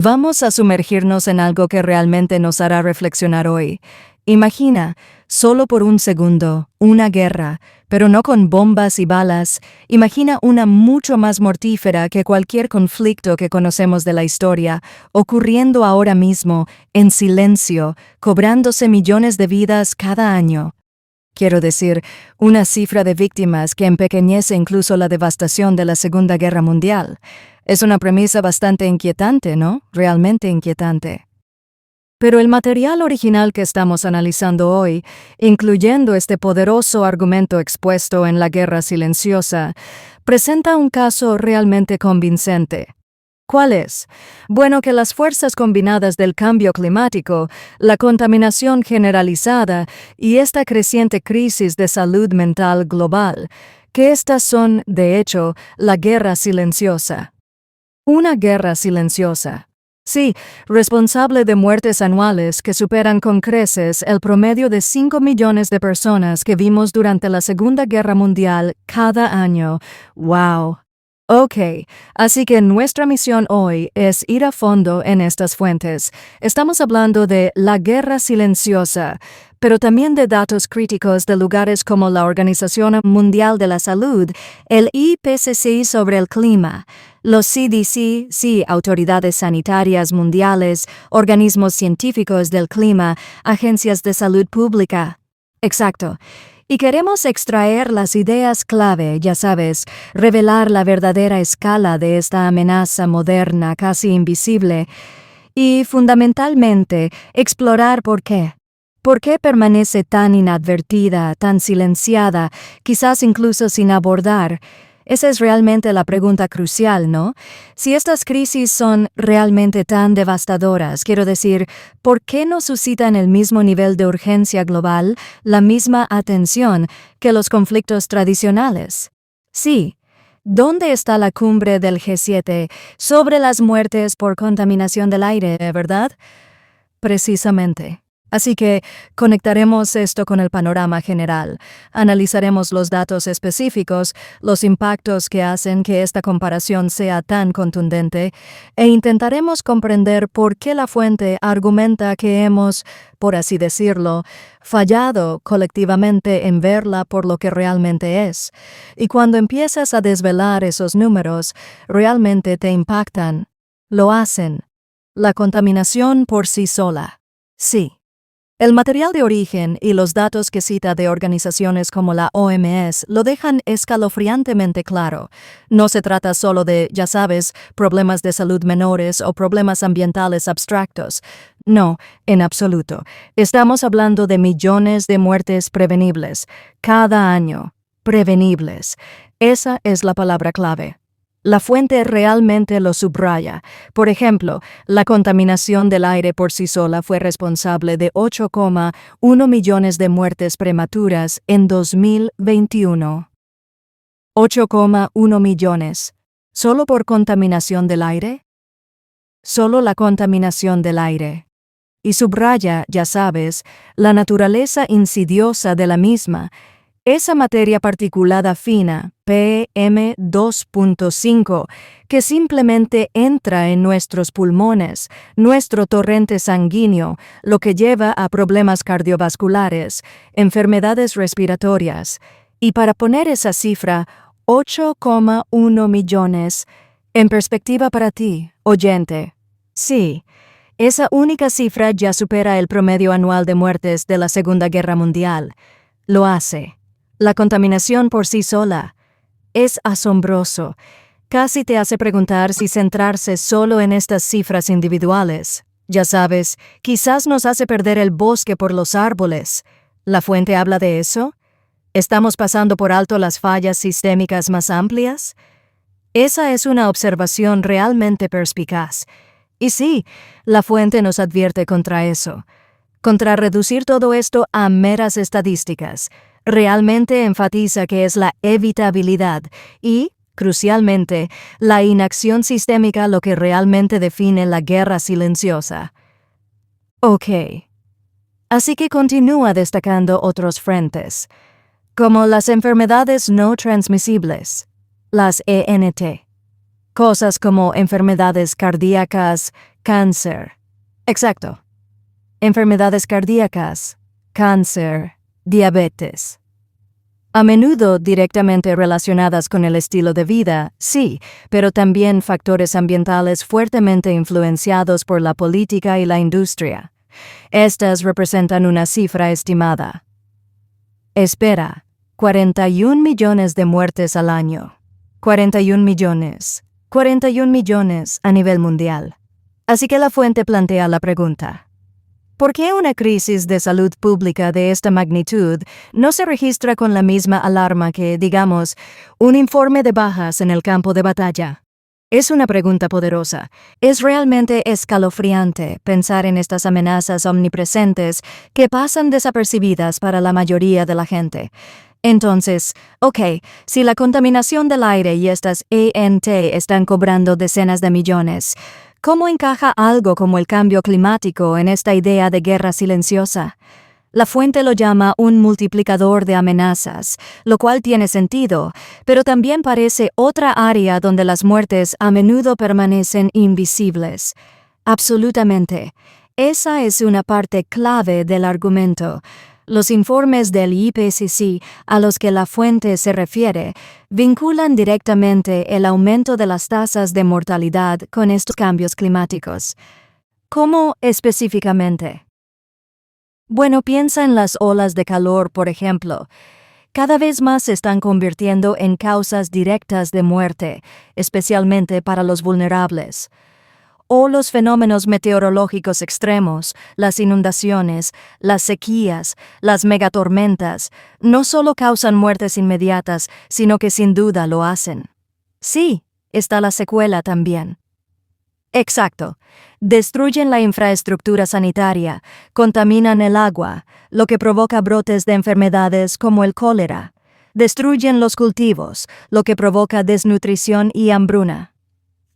Vamos a sumergirnos en algo que realmente nos hará reflexionar hoy. Imagina, solo por un segundo, una guerra, pero no con bombas y balas. Imagina una mucho más mortífera que cualquier conflicto que conocemos de la historia, ocurriendo ahora mismo, en silencio, cobrándose millones de vidas cada año. Quiero decir, una cifra de víctimas que empequeñece incluso la devastación de la Segunda Guerra Mundial. Es una premisa bastante inquietante, ¿no? Realmente inquietante. Pero el material original que estamos analizando hoy, incluyendo este poderoso argumento expuesto en La Guerra Silenciosa, presenta un caso realmente convincente. ¿Cuál es? Bueno, que las fuerzas combinadas del cambio climático, la contaminación generalizada y esta creciente crisis de salud mental global, que estas son, de hecho, la guerra silenciosa. Una guerra silenciosa. Sí, responsable de muertes anuales que superan con creces el promedio de 5 millones de personas que vimos durante la Segunda Guerra Mundial cada año. ¡Wow! Ok, así que nuestra misión hoy es ir a fondo en estas fuentes. Estamos hablando de la guerra silenciosa, pero también de datos críticos de lugares como la Organización Mundial de la Salud, el IPCC sobre el clima, los CDC, sí, autoridades sanitarias mundiales, organismos científicos del clima, agencias de salud pública. Exacto. Y queremos extraer las ideas clave, ya sabes, revelar la verdadera escala de esta amenaza moderna casi invisible y, fundamentalmente, explorar por qué. ¿Por qué permanece tan inadvertida, tan silenciada, quizás incluso sin abordar? Esa es realmente la pregunta crucial, ¿no? Si estas crisis son realmente tan devastadoras, quiero decir, ¿por qué no suscitan el mismo nivel de urgencia global, la misma atención que los conflictos tradicionales? Sí. ¿Dónde está la cumbre del G7 sobre las muertes por contaminación del aire, verdad? Precisamente. Así que conectaremos esto con el panorama general, analizaremos los datos específicos, los impactos que hacen que esta comparación sea tan contundente, e intentaremos comprender por qué la fuente argumenta que hemos, por así decirlo, fallado colectivamente en verla por lo que realmente es. Y cuando empiezas a desvelar esos números, realmente te impactan. Lo hacen. La contaminación por sí sola. Sí. El material de origen y los datos que cita de organizaciones como la OMS lo dejan escalofriantemente claro. No se trata solo de, ya sabes, problemas de salud menores o problemas ambientales abstractos. No, en absoluto. Estamos hablando de millones de muertes prevenibles, cada año. Prevenibles. Esa es la palabra clave. La fuente realmente lo subraya. Por ejemplo, la contaminación del aire por sí sola fue responsable de 8,1 millones de muertes prematuras en 2021. 8,1 millones. ¿Solo por contaminación del aire? Solo la contaminación del aire. Y subraya, ya sabes, la naturaleza insidiosa de la misma. Esa materia particulada fina, PM2.5, que simplemente entra en nuestros pulmones, nuestro torrente sanguíneo, lo que lleva a problemas cardiovasculares, enfermedades respiratorias. Y para poner esa cifra, 8,1 millones, en perspectiva para ti, oyente. Sí, esa única cifra ya supera el promedio anual de muertes de la Segunda Guerra Mundial. Lo hace. La contaminación por sí sola es asombroso. Casi te hace preguntar si centrarse solo en estas cifras individuales. Ya sabes, quizás nos hace perder el bosque por los árboles. ¿La fuente habla de eso? ¿Estamos pasando por alto las fallas sistémicas más amplias? Esa es una observación realmente perspicaz. Y sí, la fuente nos advierte contra eso. Contra reducir todo esto a meras estadísticas. Realmente enfatiza que es la evitabilidad y, crucialmente, la inacción sistémica lo que realmente define la guerra silenciosa. Ok. Así que continúa destacando otros frentes, como las enfermedades no transmisibles, las ENT. Cosas como enfermedades cardíacas, cáncer. Exacto. Enfermedades cardíacas, cáncer, diabetes. A menudo directamente relacionadas con el estilo de vida, sí, pero también factores ambientales fuertemente influenciados por la política y la industria. Estas representan una cifra estimada. Espera, 41 millones de muertes al año. 41 millones. 41 millones a nivel mundial. Así que la fuente plantea la pregunta: ¿por qué una crisis de salud pública de esta magnitud no se registra con la misma alarma que, digamos, un informe de bajas en el campo de batalla? Es una pregunta poderosa. Es realmente escalofriante pensar en estas amenazas omnipresentes que pasan desapercibidas para la mayoría de la gente. Entonces, si la contaminación del aire y estas ENT están cobrando decenas de millones, ¿cómo encaja algo como el cambio climático en esta idea de guerra silenciosa? La fuente lo llama un multiplicador de amenazas, lo cual tiene sentido, pero también parece otra área donde las muertes a menudo permanecen invisibles. Absolutamente. Esa es una parte clave del argumento. Los informes del IPCC a los que la fuente se refiere vinculan directamente el aumento de las tasas de mortalidad con estos cambios climáticos. ¿Cómo específicamente? Bueno, piensa en las olas de calor, por ejemplo. Cada vez más se están convirtiendo en causas directas de muerte, especialmente para los vulnerables. O los fenómenos meteorológicos extremos, las inundaciones, las sequías, las megatormentas, no solo causan muertes inmediatas, sino que sin duda lo hacen. Sí, está la secuela también. Exacto. Destruyen la infraestructura sanitaria, contaminan el agua, lo que provoca brotes de enfermedades como el cólera. Destruyen los cultivos, lo que provoca desnutrición y hambruna.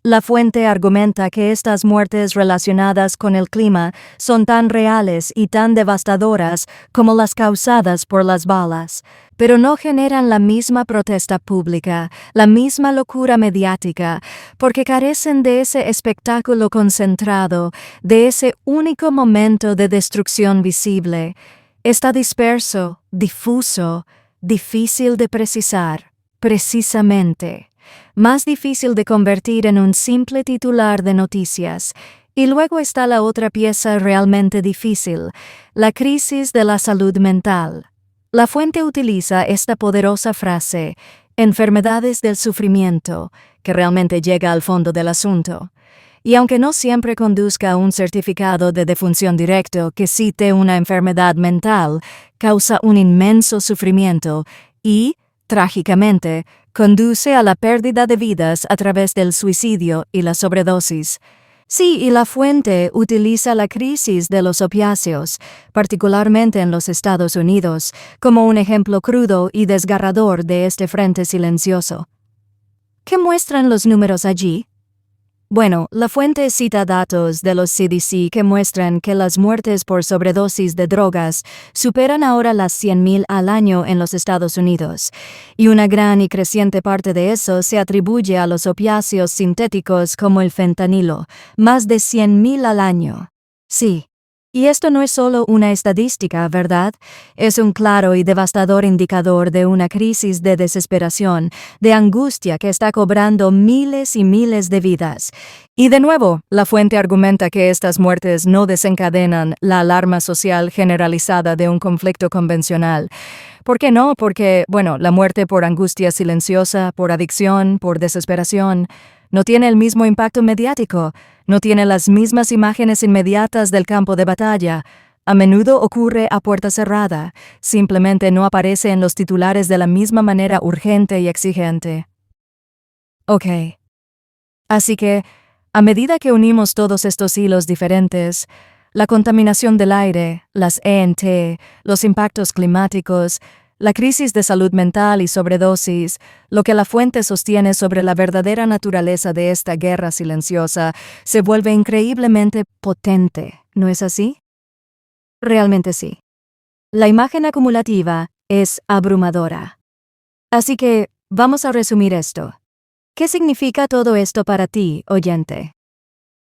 La fuente argumenta que estas muertes relacionadas con el clima son tan reales y tan devastadoras como las causadas por las balas, pero no generan la misma protesta pública, la misma locura mediática, porque carecen de ese espectáculo concentrado, de ese único momento de destrucción visible. Está disperso, difuso, difícil de precisar, precisamente. Más difícil de convertir en un simple titular de noticias. Y luego está la otra pieza realmente difícil, la crisis de la salud mental. La fuente utiliza esta poderosa frase, enfermedades del sufrimiento, que realmente llega al fondo del asunto. Y aunque no siempre conduzca a un certificado de defunción directo que cite una enfermedad mental, causa un inmenso sufrimiento y, trágicamente, conduce a la pérdida de vidas a través del suicidio y la sobredosis. Sí, y la fuente utiliza la crisis de los opiáceos, particularmente en los Estados Unidos, como un ejemplo crudo y desgarrador de este frente silencioso. ¿Qué muestran los números allí? Bueno, la fuente cita datos de los CDC que muestran que las muertes por sobredosis de drogas superan ahora las 100,000 al año en los Estados Unidos, y una gran y creciente parte de eso se atribuye a los opiáceos sintéticos como el fentanilo, más de 100,000 al año. Sí. Y esto no es solo una estadística, ¿verdad? Es un claro y devastador indicador de una crisis de desesperación, de angustia que está cobrando miles y miles de vidas. Y de nuevo, la fuente argumenta que estas muertes no desencadenan la alarma social generalizada de un conflicto convencional. ¿Por qué no? Porque, la muerte por angustia silenciosa, por adicción, por desesperación, no tiene el mismo impacto mediático, no tiene las mismas imágenes inmediatas del campo de batalla. A menudo ocurre a puerta cerrada, simplemente no aparece en los titulares de la misma manera urgente y exigente. Así que, a medida que unimos todos estos hilos diferentes, la contaminación del aire, las ENT, los impactos climáticos, la crisis de salud mental y sobredosis, lo que la fuente sostiene sobre la verdadera naturaleza de esta guerra silenciosa, se vuelve increíblemente potente, ¿no es así? Realmente sí. La imagen acumulativa es abrumadora. Así que, vamos a resumir esto. ¿Qué significa todo esto para ti, oyente?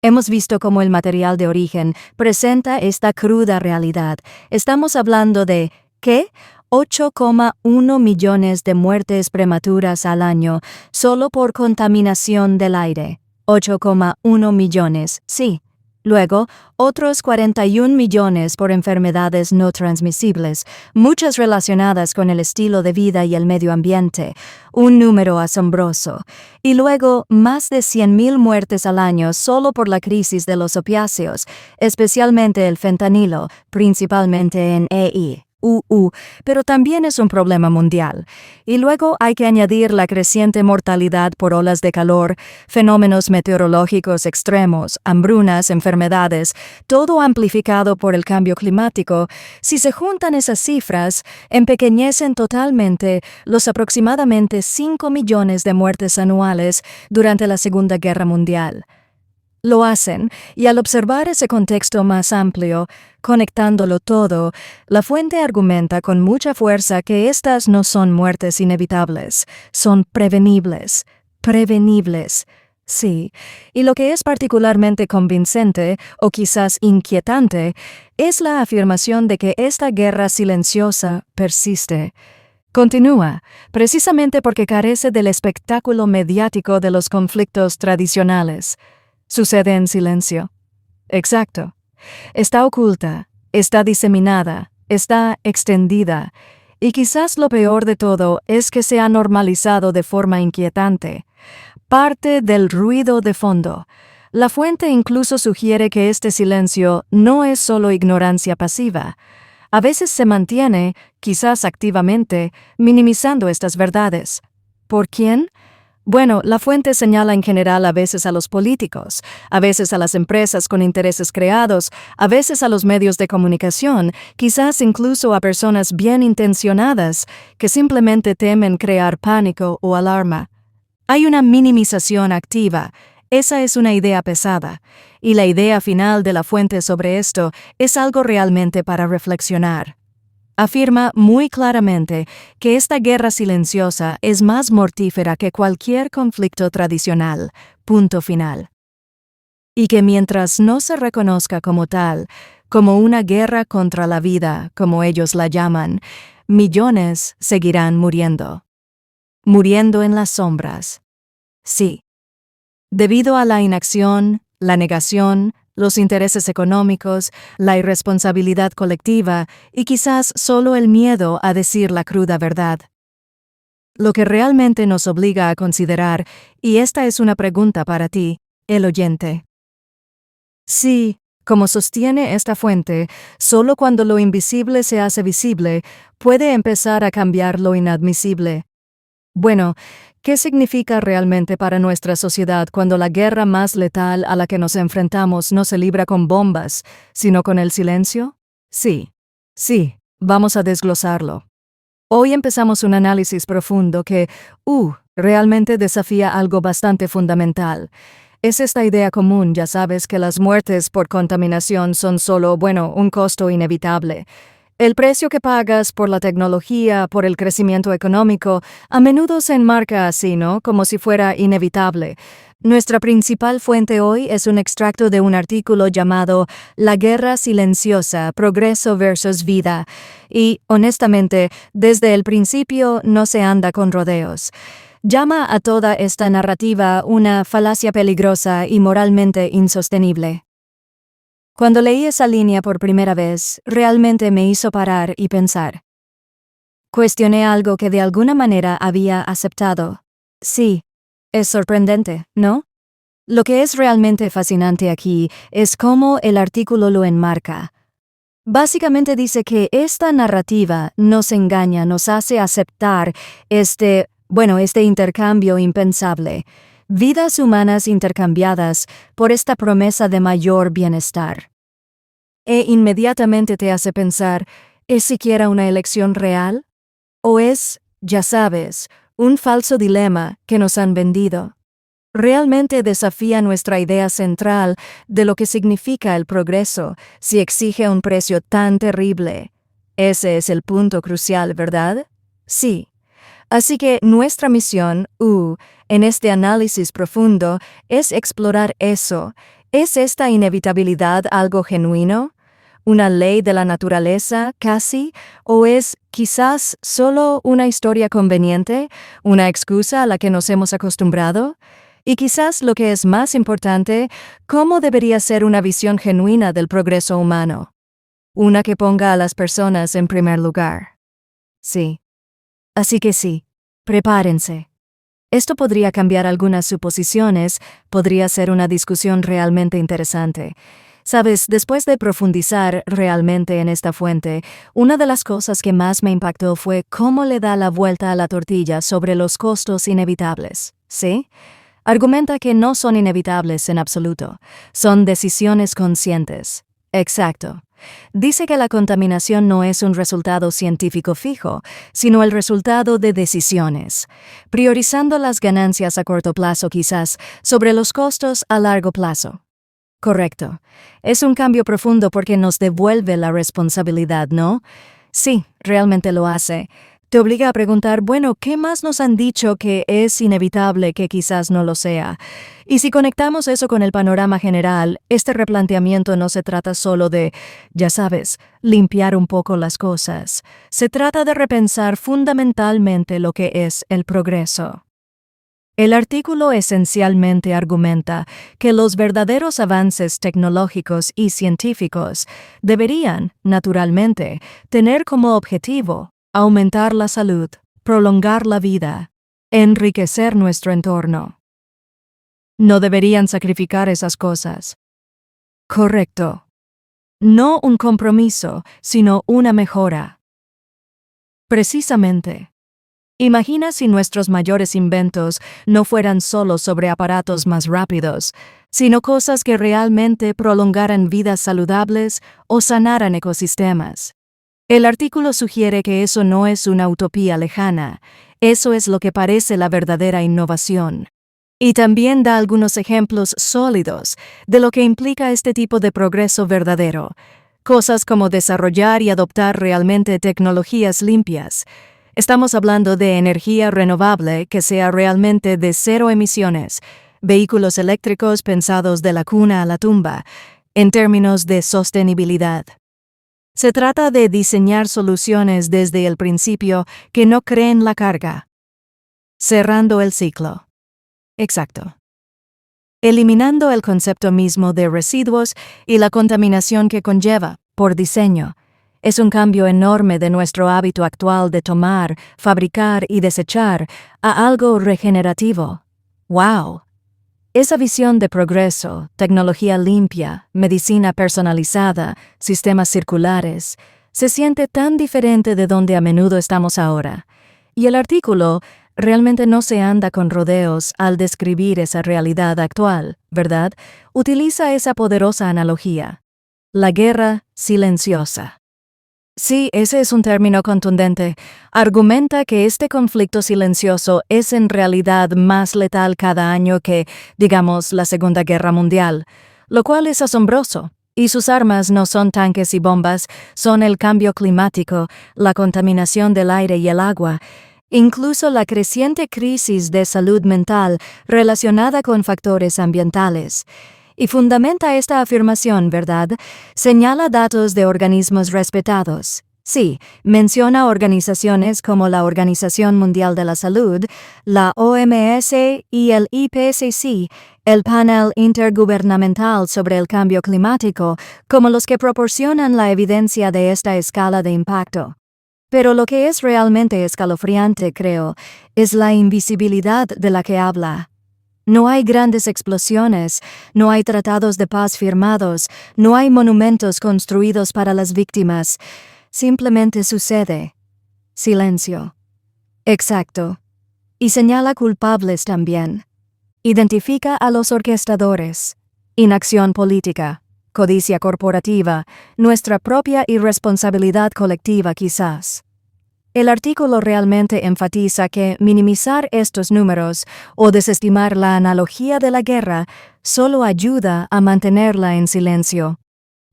Hemos visto cómo el material de origen presenta esta cruda realidad. Estamos hablando de, ¿qué? 8,1 millones de muertes prematuras al año solo por contaminación del aire. 8,1 millones, sí. Luego, otros 41 millones por enfermedades no transmisibles, muchas relacionadas con el estilo de vida y el medio ambiente, un número asombroso. Y luego, más de 100,000 muertes al año solo por la crisis de los opiáceos, especialmente el fentanilo, principalmente en pero también es un problema mundial. Y luego hay que añadir la creciente mortalidad por olas de calor, fenómenos meteorológicos extremos, hambrunas, enfermedades, todo amplificado por el cambio climático. Si se juntan esas cifras, empequeñecen totalmente los aproximadamente 5 millones de muertes anuales durante la Segunda Guerra Mundial. Lo hacen, y al observar ese contexto más amplio, conectándolo todo, la fuente argumenta con mucha fuerza que estas no son muertes inevitables, son prevenibles. Prevenibles. Sí, y lo que es particularmente convincente, o quizás inquietante, es la afirmación de que esta guerra silenciosa persiste. Continúa, precisamente porque carece del espectáculo mediático de los conflictos tradicionales. Sucede en silencio. Exacto. Está oculta, está diseminada, está extendida, y quizás lo peor de todo es que se ha normalizado de forma inquietante. Parte del ruido de fondo. La fuente incluso sugiere que este silencio no es solo ignorancia pasiva. A veces se mantiene, quizás activamente, minimizando estas verdades. ¿Por quién? Bueno, la fuente señala en general a veces a los políticos, a veces a las empresas con intereses creados, a veces a los medios de comunicación, quizás incluso a personas bien intencionadas que simplemente temen crear pánico o alarma. Hay una minimización activa. Esa es una idea pesada, y la idea final de la fuente sobre esto es algo realmente para reflexionar. Afirma muy claramente que esta guerra silenciosa es más mortífera que cualquier conflicto tradicional, punto final. Y que mientras no se reconozca como tal, como una guerra contra la vida, como ellos la llaman, millones seguirán muriendo. Muriendo en las sombras. Sí. Debido a la inacción, la negación, los intereses económicos, la irresponsabilidad colectiva y quizás solo el miedo a decir la cruda verdad. Lo que realmente nos obliga a considerar, y esta es una pregunta para ti, el oyente. Sí, como sostiene esta fuente, solo cuando lo invisible se hace visible, puede empezar a cambiar lo inadmisible. Bueno, ¿qué significa realmente para nuestra sociedad cuando la guerra más letal a la que nos enfrentamos no se libra con bombas, sino con el silencio? Sí, vamos a desglosarlo. Hoy empezamos un análisis profundo que, realmente desafía algo bastante fundamental. Es esta idea común, ya sabes, que las muertes por contaminación son solo, un costo inevitable. El precio que pagas por la tecnología, por el crecimiento económico, a menudo se enmarca así, ¿no? Como si fuera inevitable. Nuestra principal fuente hoy es un extracto de un artículo llamado La guerra silenciosa, progreso versus vida. Y, honestamente, desde el principio no se anda con rodeos. Llama a toda esta narrativa una falacia peligrosa y moralmente insostenible. Cuando leí esa línea por primera vez, realmente me hizo parar y pensar. Cuestioné algo que de alguna manera había aceptado. Sí, es sorprendente, ¿no? Lo que es realmente fascinante aquí es cómo el artículo lo enmarca. Básicamente dice que esta narrativa nos engaña, nos hace aceptar este intercambio impensable. Vidas humanas intercambiadas por esta promesa de mayor bienestar. E inmediatamente te hace pensar, ¿es siquiera una elección real? ¿O es, ya sabes, un falso dilema que nos han vendido? Realmente desafía nuestra idea central de lo que significa el progreso si exige un precio tan terrible. Ese es el punto crucial, ¿verdad? Sí. Así que nuestra misión, en este análisis profundo, es explorar eso. ¿Es esta inevitabilidad algo genuino? ¿Una ley de la naturaleza, casi? ¿O es, quizás, solo una historia conveniente, una excusa a la que nos hemos acostumbrado? Y quizás lo que es más importante, ¿cómo debería ser una visión genuina del progreso humano? Una que ponga a las personas en primer lugar. Sí. Así que sí, prepárense. Esto podría cambiar algunas suposiciones, podría ser una discusión realmente interesante. Sabes, después de profundizar realmente en esta fuente, una de las cosas que más me impactó fue cómo le da la vuelta a la tortilla sobre los costos inevitables. ¿Sí? Argumenta que no son inevitables en absoluto, son decisiones conscientes. Exacto. Dice que la contaminación no es un resultado científico fijo, sino el resultado de decisiones, priorizando las ganancias a corto plazo quizás sobre los costos a largo plazo. Correcto. Es un cambio profundo porque nos devuelve la responsabilidad, ¿no? Sí, realmente lo hace. Te obliga a preguntar, bueno, ¿qué más nos han dicho que es inevitable que quizás no lo sea? Y si conectamos eso con el panorama general, este replanteamiento no se trata solo de, ya sabes, limpiar un poco las cosas. Se trata de repensar fundamentalmente lo que es el progreso. El artículo esencialmente argumenta que los verdaderos avances tecnológicos y científicos deberían, naturalmente, tener como objetivo aumentar la salud, prolongar la vida, enriquecer nuestro entorno. No deberían sacrificar esas cosas. Correcto. No un compromiso, sino una mejora. Precisamente. Imagina si nuestros mayores inventos no fueran solo sobre aparatos más rápidos, sino cosas que realmente prolongaran vidas saludables o sanaran ecosistemas. El artículo sugiere que eso no es una utopía lejana, eso es lo que parece la verdadera innovación. Y también da algunos ejemplos sólidos de lo que implica este tipo de progreso verdadero, cosas como desarrollar y adoptar realmente tecnologías limpias. Estamos hablando de energía renovable que sea realmente de cero emisiones, vehículos eléctricos pensados de la cuna a la tumba, en términos de sostenibilidad. Se trata de diseñar soluciones desde el principio que no creen la carga. Cerrando el ciclo. Exacto. Eliminando el concepto mismo de residuos y la contaminación que conlleva, por diseño. Es un cambio enorme de nuestro hábito actual de tomar, fabricar y desechar a algo regenerativo. ¡Wow! Esa visión de progreso, tecnología limpia, medicina personalizada, sistemas circulares, se siente tan diferente de donde a menudo estamos ahora. Y el artículo realmente no se anda con rodeos al describir esa realidad actual, ¿verdad? Utiliza esa poderosa analogía. La guerra silenciosa. Sí, ese es un término contundente. Argumenta que este conflicto silencioso es en realidad más letal cada año que, digamos, la Segunda Guerra Mundial, lo cual es asombroso. Y sus armas no son tanques y bombas, son el cambio climático, la contaminación del aire y el agua, incluso la creciente crisis de salud mental relacionada con factores ambientales. Y fundamenta esta afirmación, ¿verdad? Señala datos de organismos respetados. Sí, menciona organizaciones como la Organización Mundial de la Salud, la OMS y el IPCC, el Panel Intergubernamental sobre el Cambio Climático, como los que proporcionan la evidencia de esta escala de impacto. Pero lo que es realmente escalofriante, creo, es la invisibilidad de la que habla. No hay grandes explosiones, no hay tratados de paz firmados, no hay monumentos construidos para las víctimas. Simplemente sucede. Silencio. Exacto. Y señala culpables también. Identifica a los orquestadores. Inacción política, codicia corporativa, nuestra propia irresponsabilidad colectiva quizás. El artículo realmente enfatiza que minimizar estos números o desestimar la analogía de la guerra solo ayuda a mantenerla en silencio.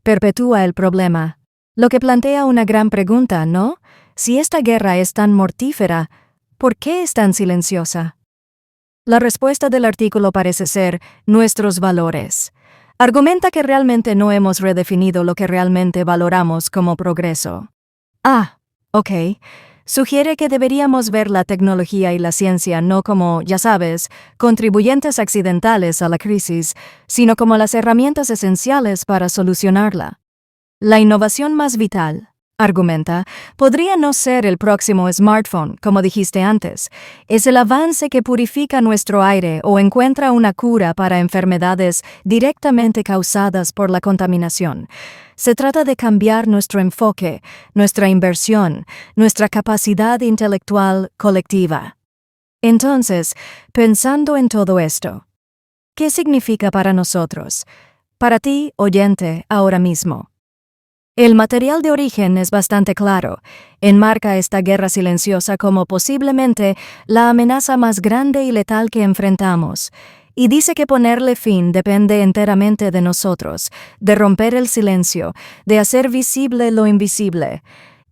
Perpetúa el problema. Lo que plantea una gran pregunta, ¿no? Si esta guerra es tan mortífera, ¿por qué es tan silenciosa? La respuesta del artículo parece ser nuestros valores. Argumenta que realmente no hemos redefinido lo que realmente valoramos como progreso. Ok. Sugiere que deberíamos ver la tecnología y la ciencia no como, ya sabes, contribuyentes accidentales a la crisis, sino como las herramientas esenciales para solucionarla. La innovación más vital, argumenta, podría no ser el próximo smartphone, como dijiste antes. Es el avance que purifica nuestro aire o encuentra una cura para enfermedades directamente causadas por la contaminación. Se trata de cambiar nuestro enfoque, nuestra inversión, nuestra capacidad intelectual colectiva. Entonces, pensando en todo esto, ¿qué significa para nosotros? Para ti, oyente, ahora mismo. El material de origen es bastante claro. Enmarca esta guerra silenciosa como posiblemente la amenaza más grande y letal que enfrentamos. Y dice que ponerle fin depende enteramente de nosotros, de romper el silencio, de hacer visible lo invisible.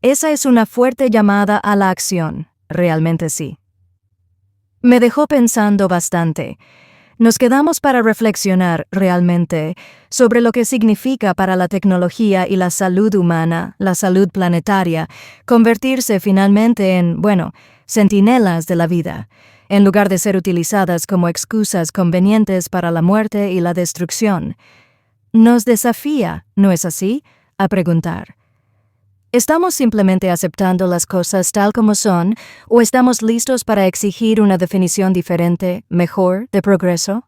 Esa es una fuerte llamada a la acción, realmente sí. Me dejó pensando bastante. Nos quedamos para reflexionar realmente sobre lo que significa para la tecnología y la salud humana, la salud planetaria, convertirse finalmente en, centinelas de la vida, en lugar de ser utilizadas como excusas convenientes para la muerte y la destrucción. Nos desafía, ¿no es así?, a preguntar. ¿Estamos simplemente aceptando las cosas tal como son o estamos listos para exigir una definición diferente, mejor, de progreso?